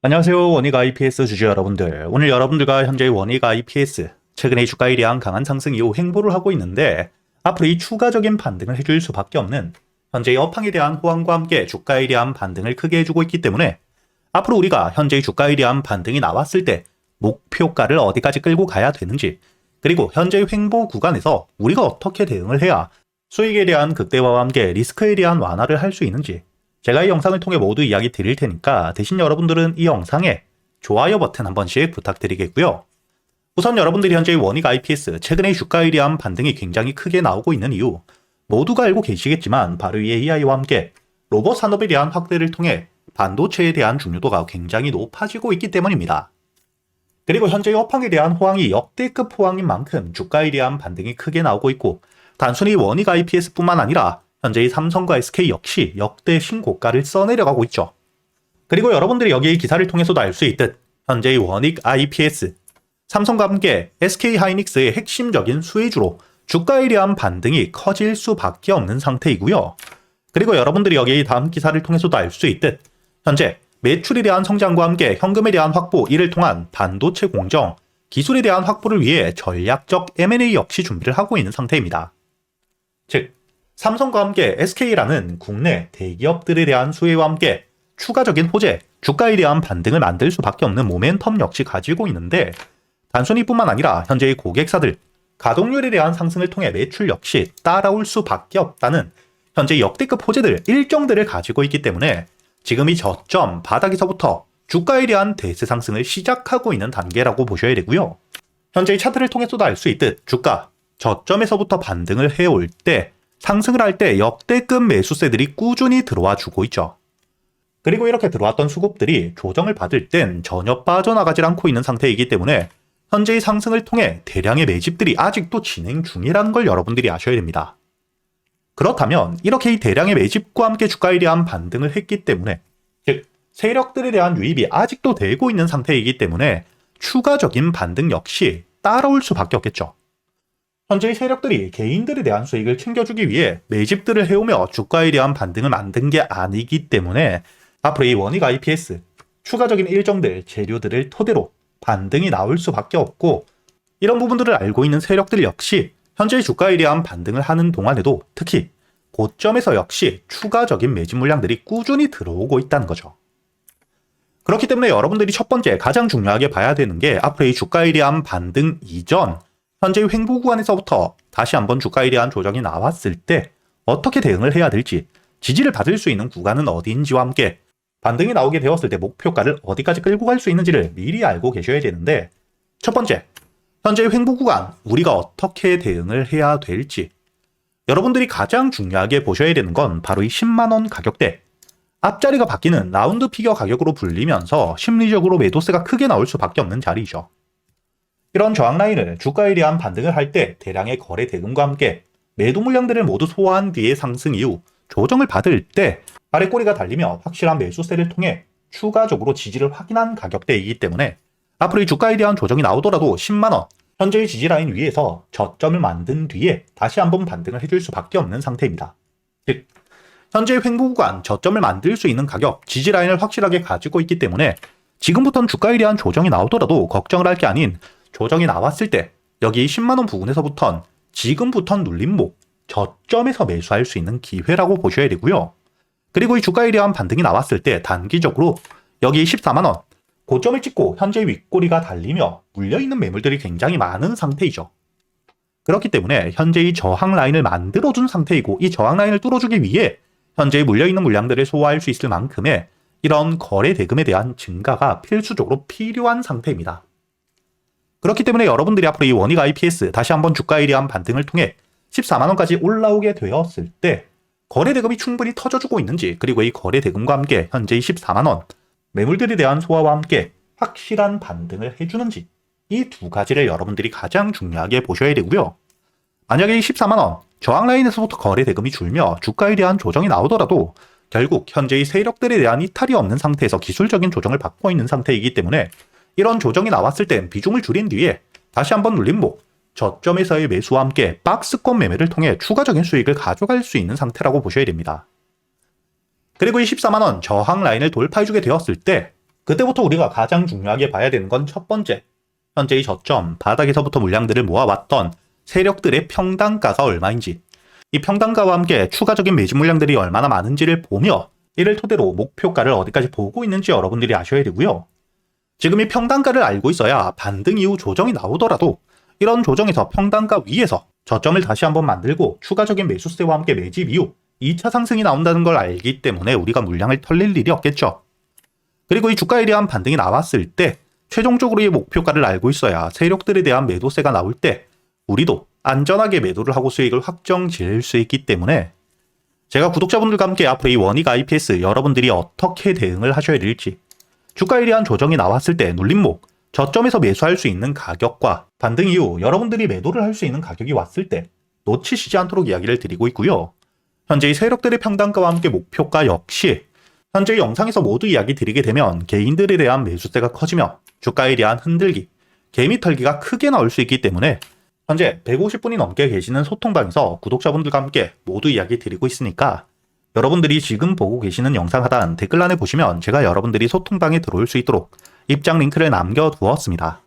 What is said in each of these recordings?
안녕하세요. 원익 IPS 주주 여러분들. 오늘 여러분들과 현재의 원익 IPS, 최근에 주가에 대한 강한 상승 이후 횡보를 하고 있는데 앞으로 이 추가적인 반등을 해줄 수밖에 없는 현재의 업황에 대한 호황과 함께 주가에 대한 반등을 크게 해주고 있기 때문에 앞으로 우리가 현재의 주가에 대한 반등이 나왔을 때 목표가를 어디까지 끌고 가야 되는지, 그리고 현재의 횡보 구간에서 우리가 어떻게 대응을 해야 수익에 대한 극대화와 함께 리스크에 대한 완화를 할 수 있는지, 제가 이 영상을 통해 모두 이야기 드릴 테니까 대신 여러분들은 이 영상에 좋아요 버튼 한 번씩 부탁드리겠고요. 우선 여러분들이 현재 원익 IPS 최근에 주가에 대한 반등이 굉장히 크게 나오고 있는 이유, 모두가 알고 계시겠지만 바로 이 AI와 함께 로봇 산업에 대한 확대를 통해 반도체에 대한 중요도가 굉장히 높아지고 있기 때문입니다. 그리고 현재의 업황에 대한 호황이 역대급 호황인 만큼 주가에 대한 반등이 크게 나오고 있고, 단순히 원익 IPS뿐만 아니라 현재의 삼성과 SK 역시 역대 신고가를 써내려가고 있죠. 그리고 여러분들이 여기 기사를 통해서도 알 수 있듯 현재의 원익 IPS, 삼성과 함께 SK 하이닉스의 핵심적인 수혜주로 주가에 대한 반등이 커질 수밖에 없는 상태이고요. 그리고 여러분들이 여기 다음 기사를 통해서도 알 수 있듯 현재 매출에 대한 성장과 함께 현금에 대한 확보, 이를 통한 반도체 공정, 기술에 대한 확보를 위해 전략적 M&A 역시 준비를 하고 있는 상태입니다. 즉, 삼성과 함께 SK라는 국내 대기업들에 대한 수혜와 함께 추가적인 호재, 주가에 대한 반등을 만들 수밖에 없는 모멘텀 역시 가지고 있는데, 단순히 뿐만 아니라 현재의 고객사들, 가동률에 대한 상승을 통해 매출 역시 따라올 수밖에 없다는 현재 역대급 호재들, 일정들을 가지고 있기 때문에 지금 이 저점 바닥에서부터 주가에 대한 대세 상승을 시작하고 있는 단계라고 보셔야 되고요. 현재의 차트를 통해서도 알 수 있듯 주가 저점에서부터 반등을 해올 때, 상승을 할 때 역대급 매수세들이 꾸준히 들어와 주고 있죠. 그리고 이렇게 들어왔던 수급들이 조정을 받을 땐 전혀 빠져나가질 않고 있는 상태이기 때문에 현재의 상승을 통해 대량의 매집들이 아직도 진행 중이라는 걸 여러분들이 아셔야 됩니다. 그렇다면 이렇게 이 대량의 매집과 함께 주가에 대한 반등을 했기 때문에, 즉 세력들에 대한 유입이 아직도 되고 있는 상태이기 때문에 추가적인 반등 역시 따라올 수밖에 없겠죠. 현재의 세력들이 개인들에 대한 수익을 챙겨주기 위해 매집들을 해오며 주가에 대한 반등을 만든 게 아니기 때문에 앞으로 이 원익 IPS 추가적인 일정들, 재료들을 토대로 반등이 나올 수밖에 없고, 이런 부분들을 알고 있는 세력들 역시 현재의 주가에 대한 반등을 하는 동안에도 특히 고점에서 역시 추가적인 매집 물량들이 꾸준히 들어오고 있다는 거죠. 그렇기 때문에 여러분들이 첫 번째 가장 중요하게 봐야 되는 게 앞으로 이 주가에 대한 반등 이전 현재의 횡보 구간에서부터 다시 한번 주가에 대한 조정이 나왔을 때 어떻게 대응을 해야 될지, 지지를 받을 수 있는 구간은 어디인지와 함께 반등이 나오게 되었을 때 목표가를 어디까지 끌고 갈 수 있는지를 미리 알고 계셔야 되는데, 첫 번째, 현재의 횡보 구간 우리가 어떻게 대응을 해야 될지, 여러분들이 가장 중요하게 보셔야 되는 건 바로 이 10만원 가격대, 앞자리가 바뀌는 라운드 피겨 가격으로 불리면서 심리적으로 매도세가 크게 나올 수밖에 없는 자리이죠. 이런 저항 라인을 주가에 대한 반등을 할 때 대량의 거래 대금과 함께 매도 물량들을 모두 소화한 뒤에 상승 이후 조정을 받을 때 아래 꼬리가 달리며 확실한 매수세를 통해 추가적으로 지지를 확인한 가격대이기 때문에 앞으로 이 주가에 대한 조정이 나오더라도 10만원, 현재의 지지 라인 위에서 저점을 만든 뒤에 다시 한번 반등을 해줄 수밖에 없는 상태입니다. 즉, 현재의 횡보 구간 저점을 만들 수 있는 가격, 지지 라인을 확실하게 가지고 있기 때문에 지금부터는 주가에 대한 조정이 나오더라도 걱정을 할 게 아닌, 조정이 나왔을 때 여기 10만원 부근에서부턴 지금부턴 눌림목, 저점에서 매수할 수 있는 기회라고 보셔야 되고요. 그리고 이 주가에 대한 반등이 나왔을 때 단기적으로 여기 14만원 고점을 찍고 현재 윗꼬리가 달리며 물려있는 매물들이 굉장히 많은 상태이죠. 그렇기 때문에 현재 이 저항 라인을 만들어준 상태이고, 이 저항 라인을 뚫어주기 위해 현재 물려있는 물량들을 소화할 수 있을 만큼의 이런 거래 대금에 대한 증가가 필수적으로 필요한 상태입니다. 그렇기 때문에 여러분들이 앞으로 이 원익 IPS 다시 한번 주가에 대한 반등을 통해 14만원까지 올라오게 되었을 때 거래 대금이 충분히 터져주고 있는지, 그리고 이 거래 대금과 함께 현재의 14만원 매물들에 대한 소화와 함께 확실한 반등을 해주는지, 이 두 가지를 여러분들이 가장 중요하게 보셔야 되고요. 만약에 이 14만원 저항 라인에서부터 거래 대금이 줄며 주가에 대한 조정이 나오더라도 결국 현재의 세력들에 대한 이탈이 없는 상태에서 기술적인 조정을 받고 있는 상태이기 때문에 이런 조정이 나왔을 땐 비중을 줄인 뒤에 다시 한번 눌림목, 저점에서의 매수와 함께 박스권 매매를 통해 추가적인 수익을 가져갈 수 있는 상태라고 보셔야 됩니다. 그리고 이 14만원 저항 라인을 돌파해주게 되었을 때 그때부터 우리가 가장 중요하게 봐야 되는 건 첫 번째, 현재의 저점, 바닥에서부터 물량들을 모아왔던 세력들의 평단가가 얼마인지, 이 평단가와 함께 추가적인 매집 물량들이 얼마나 많은지를 보며 이를 토대로 목표가를 어디까지 보고 있는지 여러분들이 아셔야 되고요. 지금 이 평단가를 알고 있어야 반등 이후 조정이 나오더라도 이런 조정에서 평단가 위에서 저점을 다시 한번 만들고 추가적인 매수세와 함께 매집 이후 2차 상승이 나온다는 걸 알기 때문에 우리가 물량을 털릴 일이 없겠죠. 그리고 이 주가에 대한 반등이 나왔을 때 최종적으로 이 목표가를 알고 있어야 세력들에 대한 매도세가 나올 때 우리도 안전하게 매도를 하고 수익을 확정 지을 수 있기 때문에 제가 구독자분들과 함께 앞으로 이 원익 IPS 여러분들이 어떻게 대응을 하셔야 될지, 주가에 대한 조정이 나왔을 때 눌림목, 저점에서 매수할 수 있는 가격과 반등 이후 여러분들이 매도를 할 수 있는 가격이 왔을 때 놓치시지 않도록 이야기를 드리고 있고요. 현재 이 세력들의 평단가와 함께 목표가 역시 현재 영상에서 모두 이야기 드리게 되면 개인들에 대한 매수세가 커지며 주가에 대한 흔들기, 개미 털기가 크게 나올 수 있기 때문에 현재 150분이 넘게 계시는 소통방에서 구독자분들과 함께 모두 이야기 드리고 있으니까 여러분들이 지금 보고 계시는 영상 하단 댓글란에 보시면 제가 여러분들이 소통방에 들어올 수 있도록 입장 링크를 남겨두었습니다.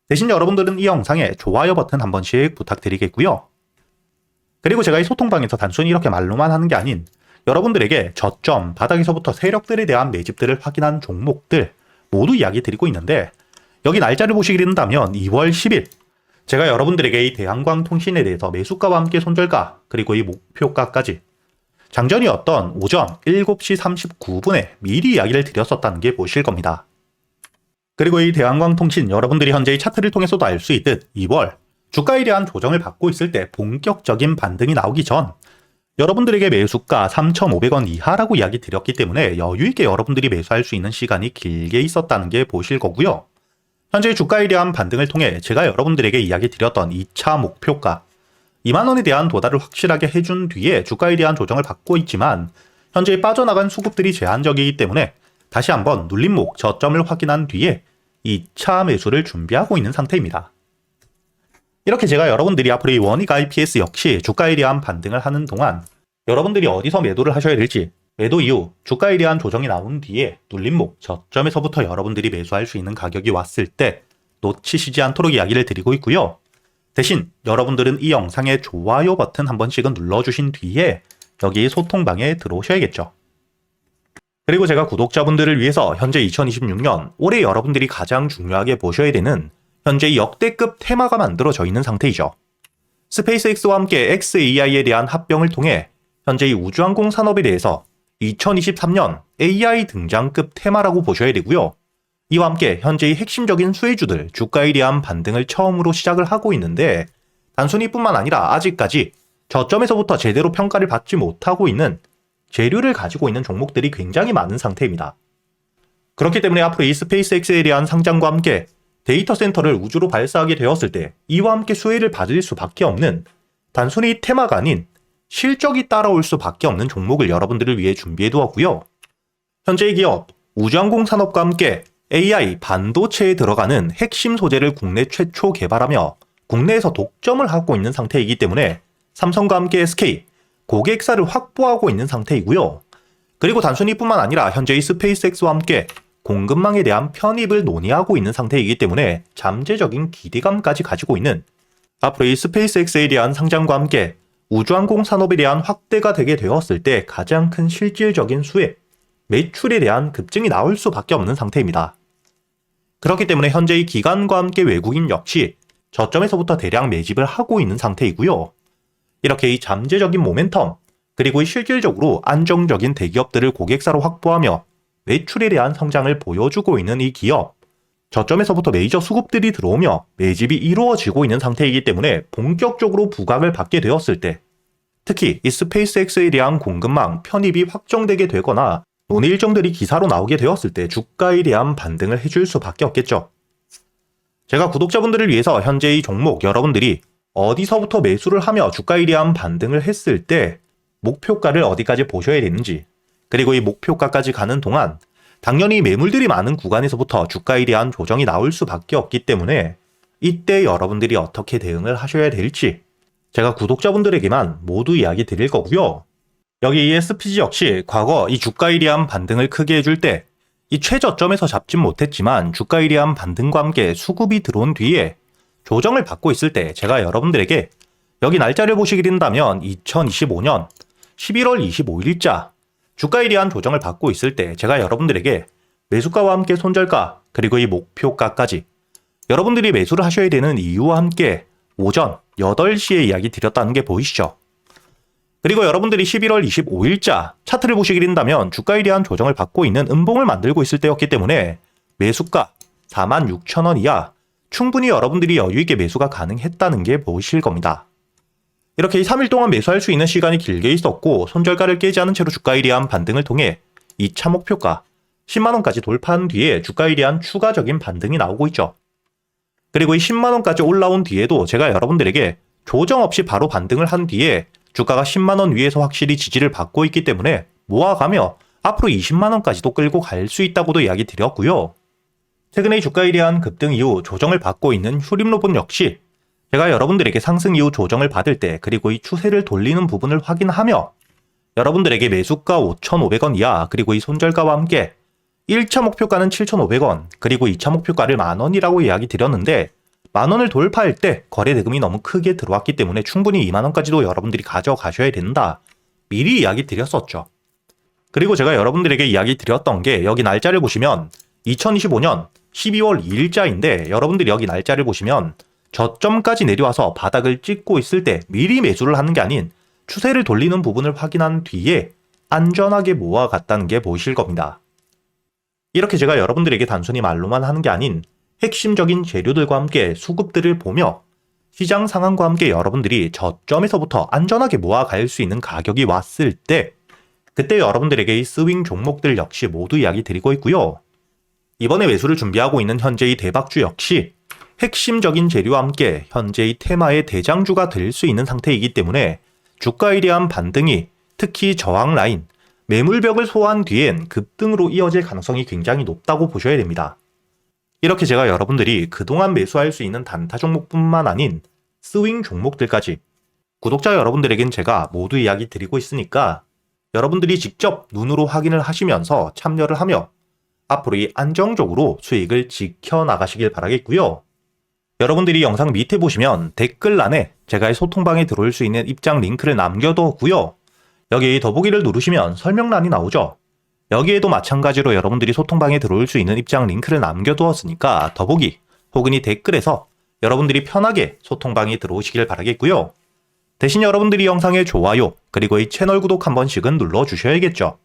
대신 여러분들은 이 영상에 좋아요 버튼 한 번씩 부탁드리겠고요. 그리고 제가 이 소통방에서 단순히 이렇게 말로만 하는 게 아닌 여러분들에게 저점, 바닥에서부터 세력들에 대한 매집들을 확인한 종목들 모두 이야기 드리고 있는데 여기 날짜를 보시게 된다면 2월 10일 제가 여러분들에게 이 대한광통신에 대해서 매수가와 함께 손절가 그리고 이 목표가까지 장전이었던 오전 7시 39분에 미리 이야기를 드렸었다는 게 보실 겁니다. 그리고 이 대한광통신 여러분들이 현재 이 차트를 통해서도 알 수 있듯 2월 주가에 대한 조정을 받고 있을 때 본격적인 반등이 나오기 전 여러분들에게 매수가 3,500원 이하라고 이야기 드렸기 때문에 여유있게 여러분들이 매수할 수 있는 시간이 길게 있었다는 게 보실 거고요. 현재 주가에 대한 반등을 통해 제가 여러분들에게 이야기 드렸던 2차 목표가 2만원에 대한 도달을 확실하게 해준 뒤에 주가에 대한 조정을 받고 있지만 현재 빠져나간 수급들이 제한적이기 때문에 다시 한번 눌림목 저점을 확인한 뒤에 2차 매수를 준비하고 있는 상태입니다. 이렇게 제가 여러분들이 앞으로 이 원익 IPS 역시 주가에 대한 반등을 하는 동안 여러분들이 어디서 매도를 하셔야 될지, 매도 이후 주가에 대한 조정이 나온 뒤에 눌림목 저점에서부터 여러분들이 매수할 수 있는 가격이 왔을 때 놓치시지 않도록 이야기를 드리고 있고요. 대신 여러분들은 이 영상의 좋아요 버튼 한 번씩은 눌러주신 뒤에 여기 소통방에 들어오셔야겠죠. 그리고 제가 구독자분들을 위해서 현재 2026년 올해 여러분들이 가장 중요하게 보셔야 되는 현재 역대급 테마가 만들어져 있는 상태이죠. 스페이스X와 함께 xAI에 대한 합병을 통해 현재 이 우주항공 산업에 대해서 2023년 AI 등장급 테마라고 보셔야 되고요. 이와 함께 현재의 핵심적인 수혜주들 주가에 대한 반등을 처음으로 시작을 하고 있는데 단순히 뿐만 아니라 아직까지 저점에서부터 제대로 평가를 받지 못하고 있는 재료를 가지고 있는 종목들이 굉장히 많은 상태입니다. 그렇기 때문에 앞으로 이 스페이스X에 대한 상장과 함께 데이터 센터를 우주로 발사하게 되었을 때 이와 함께 수혜를 받을 수밖에 없는 단순히 테마가 아닌 실적이 따라올 수밖에 없는 종목을 여러분들을 위해 준비해 두었고요. 현재의 기업 우주항공 산업과 함께 AI 반도체에 들어가는 핵심 소재를 국내 최초 개발하며 국내에서 독점을 하고 있는 상태이기 때문에 삼성과 함께 SK 고객사를 확보하고 있는 상태이고요. 그리고 단순히 뿐만 아니라 현재의 스페이스X와 함께 공급망에 대한 편입을 논의하고 있는 상태이기 때문에 잠재적인 기대감까지 가지고 있는 앞으로 이 스페이스X에 대한 상장과 함께 우주항공 산업에 대한 확대가 되게 되었을 때 가장 큰 실질적인 수혜, 매출에 대한 급증이 나올 수밖에 없는 상태입니다. 그렇기 때문에 현재의 기관과 함께 외국인 역시 저점에서부터 대량 매집을 하고 있는 상태이고요. 이렇게 이 잠재적인 모멘텀, 그리고 이 실질적으로 안정적인 대기업들을 고객사로 확보하며 매출에 대한 성장을 보여주고 있는 이 기업, 저점에서부터 메이저 수급들이 들어오며 매집이 이루어지고 있는 상태이기 때문에 본격적으로 부각을 받게 되었을 때 특히 이 스페이스X에 대한 공급망 편입이 확정되게 되거나 논의 일정들이 기사로 나오게 되었을 때 주가에 대한 반등을 해줄 수밖에 없겠죠. 제가 구독자분들을 위해서 현재 이 종목 여러분들이 어디서부터 매수를 하며 주가에 대한 반등을 했을 때 목표가를 어디까지 보셔야 되는지, 그리고 이 목표가까지 가는 동안 당연히 매물들이 많은 구간에서부터 주가에 대한 조정이 나올 수밖에 없기 때문에 이때 여러분들이 어떻게 대응을 하셔야 될지 제가 구독자분들에게만 모두 이야기 드릴 거고요. 여기 이 SPG 역시 과거 이 주가에 대한 반등을 크게 해줄 때 이 최저점에서 잡진 못했지만 주가에 대한 반등과 함께 수급이 들어온 뒤에 조정을 받고 있을 때 제가 여러분들에게 여기 날짜를 보시게 된다면 2025년 11월 25일자 주가에 대한 조정을 받고 있을 때 제가 여러분들에게 매수가와 함께 손절가 그리고 이 목표가까지 여러분들이 매수를 하셔야 되는 이유와 함께 오전 8시에 이야기 드렸다는 게 보이시죠? 그리고 여러분들이 11월 25일자 차트를 보시게 된다면 주가에 대한 조정을 받고 있는 음봉을 만들고 있을 때였기 때문에 매수가 46,000원 이하 충분히 여러분들이 여유있게 매수가 가능했다는 게 보이실 겁니다. 이렇게 3일 동안 매수할 수 있는 시간이 길게 있었고 손절가를 깨지 않은 채로 주가에 대한 반등을 통해 2차 목표가 10만원까지 돌파한 뒤에 주가에 대한 추가적인 반등이 나오고 있죠. 그리고 이 10만원까지 올라온 뒤에도 제가 여러분들에게 조정 없이 바로 반등을 한 뒤에 주가가 10만원 위에서 확실히 지지를 받고 있기 때문에 모아가며 앞으로 20만원까지도 끌고 갈 수 있다고도 이야기 드렸고요. 최근에 주가에 대한 급등 이후 조정을 받고 있는 휴림로봇 역시 제가 여러분들에게 상승 이후 조정을 받을 때 그리고 이 추세를 돌리는 부분을 확인하며 여러분들에게 매수가 5,500원 이하 그리고 이 손절가와 함께 1차 목표가는 7,500원 그리고 2차 목표가를 만원이라고 이야기 드렸는데 만원을 돌파할 때 거래 대금이 너무 크게 들어왔기 때문에 충분히 2만원까지도 여러분들이 가져가셔야 된다. 미리 이야기 드렸었죠. 그리고 제가 여러분들에게 이야기 드렸던 게 여기 날짜를 보시면 2025년 12월 2일자인데 여러분들이 여기 날짜를 보시면 저점까지 내려와서 바닥을 찍고 있을 때 미리 매수를 하는 게 아닌 추세를 돌리는 부분을 확인한 뒤에 안전하게 모아갔다는 게 보이실 겁니다. 이렇게 제가 여러분들에게 단순히 말로만 하는 게 아닌 핵심적인 재료들과 함께 수급들을 보며 시장 상황과 함께 여러분들이 저점에서부터 안전하게 모아갈 수 있는 가격이 왔을 때 그때 여러분들에게 이 스윙 종목들 역시 모두 이야기 드리고 있고요. 이번에 매수를 준비하고 있는 현재의 대박주 역시 핵심적인 재료와 함께 현재의 테마의 대장주가 될 수 있는 상태이기 때문에 주가에 대한 반등이 특히 저항 라인, 매물벽을 소화한 뒤엔 급등으로 이어질 가능성이 굉장히 높다고 보셔야 됩니다. 이렇게 제가 여러분들이 그동안 매수할 수 있는 단타 종목뿐만 아닌 스윙 종목들까지 구독자 여러분들에겐 제가 모두 이야기 드리고 있으니까 여러분들이 직접 눈으로 확인을 하시면서 참여를 하며 앞으로 이 안정적으로 수익을 지켜나가시길 바라겠고요. 여러분들이 영상 밑에 보시면 댓글란에 제가 이 소통방에 들어올 수 있는 입장 링크를 남겨뒀고요. 여기 더보기를 누르시면 설명란이 나오죠. 여기에도 마찬가지로 여러분들이 소통방에 들어올 수 있는 입장 링크를 남겨두었으니까 더보기 혹은 이 댓글에서 여러분들이 편하게 소통방에 들어오시길 바라겠고요. 대신 여러분들이 영상의 좋아요 그리고 이 채널 구독 한 번씩은 눌러주셔야겠죠.